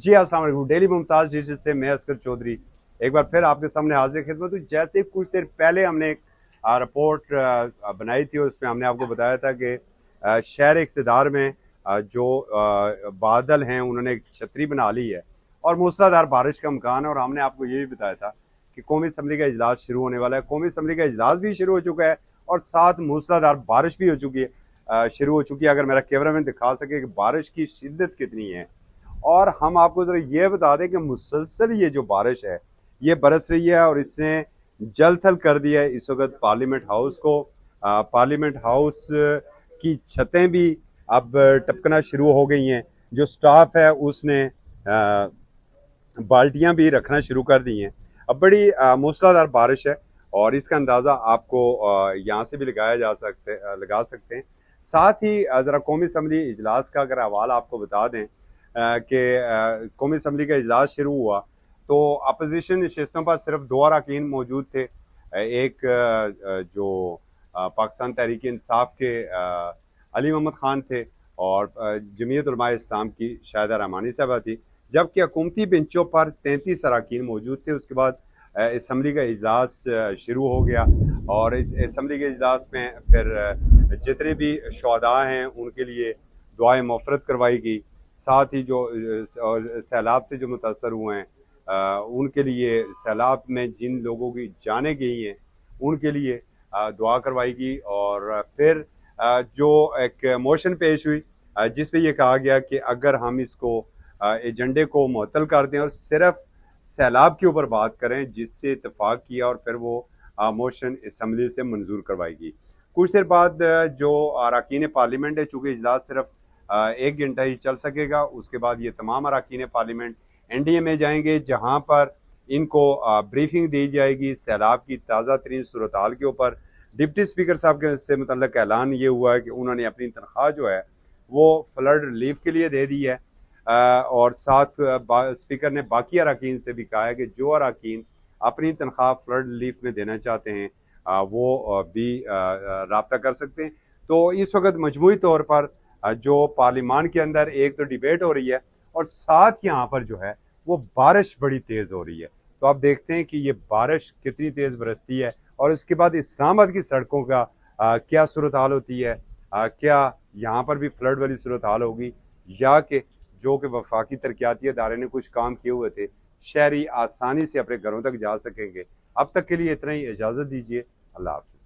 जी अस्सलाम वालेकुम। Daily Mumtaz digital से मैं असगर चौधरी एक बार फिर आपके सामने हाजिर खिदमत हूँ। जैसे कुछ देर पहले हमने एक रिपोर्ट बनाई थी और उसमें हमने आपको बताया था कि शहर इक़्तिदार में जो बादल हैं उन्होंने एक छतरी बना ली है और मूसलाधार बारिश का इम्कान है। और हमने आपको ये भी बताया था कि कौमी असम्बली का इजलास शुरू होने वाला है। कौमी असम्बली का इजलास भी शुरू हो चुका है और साथ मूसलाधार बारिश भी हो चुकी है, शुरू हो चुकी है। अगर मेरा कैमरा मैन दिखा सके कि बारिश की शिद्दत कितनी है। और हम आपको जरा ये बता दें कि मुसलसल ये जो बारिश है ये बरस रही है और इसने जल थल कर दिया है इस वक्त पार्लियामेंट हाउस को। पार्लियामेंट हाउस की छतें भी अब टपकना शुरू हो गई हैं। जो स्टाफ है उसने बाल्टियां भी रखना शुरू कर दी हैं। अब बड़ी मूसलाधार बारिश है और इसका अंदाज़ा आपको यहाँ से भी लगा सकते हैं। साथ ही ज़रा कौमी असम्बली इजलास का अगर हवाला आपको बता दें कि कौमी असम्बली का इजलास शुरू हुआ तो अपोजिशन नशिस्तों पर सिर्फ दो अरकान मौजूद थे। एक जो पाकिस्तान तहरीक इंसाफ के अली मोहम्मद खान थे और जमीयत उलमा इस्लाम की शाहिदा रहमानी साहबा थी, जबकि हुकूमती बेंचों पर 33 अरकान मौजूद थे। उसके बाद असम्बली का इजलास शुरू हो गया और इस असम्बली के इजलास में फिर जितने भी शहदा हैं उनके लिए दुआएं मफ़रत करवाई गई। साथ ही जो सैलाब से जो मुतासर हुए हैं उनके लिए, सैलाब में जिन लोगों की जानें गई हैं उनके लिए दुआ करवाई गई। और फिर जो एक मोशन पेश हुई जिस पे ये कहा गया कि अगर हम इसको एजेंडे को मुअत्तल कर दें और सिर्फ सैलाब के ऊपर बात करें, जिससे इत्तेफाक किया और फिर वो मोशन असम्बली से मंजूर करवाई गई। कुछ देर बाद जो अरकान पार्लियामेंट है, चूँकि इजलास सिर्फ 1 घंटा ही चल सकेगा, उसके बाद ये तमाम अरकान पार्लियामेंट NDA में जाएंगे जहाँ पर इनको ब्रीफिंग दी जाएगी सैलाब की ताज़ा तरीन सूरत हाल के ऊपर। डिप्टी स्पीकर साहब के से मुतल्लिक़ ऐलान ये हुआ है कि उन्होंने अपनी तनख्वाह जो है वो फ्लड रिलीफ के लिए दे दी है। और साथ स्पीकर ने बाकी अरकान से भी कहा है कि जो अरकान अपनी तनख्वाह फ्लड रिलीफ में देना चाहते हैं वो भी रब्ता कर सकते हैं। तो इस वक्त मजमूई तौर पर जो पार्लियामान के अंदर एक तो डिबेट हो रही है और साथ यहाँ पर जो है वो बारिश बड़ी तेज़ हो रही है। तो आप देखते हैं कि ये बारिश कितनी तेज़ बरसती है और उसके बाद इस्लामाबाद की सड़कों का क्या सूरत हाल होती है। क्या यहाँ पर भी फ्लड वाली सूरत हाल होगी या कि जो कि वफाकी तरक्याती इदारे ने कुछ काम किए हुए थे, शहरी आसानी से अपने घरों तक जा सकेंगे। अब तक के लिए इतना ही, इजाज़त दीजिए। अल्लाह हाफ़िज़।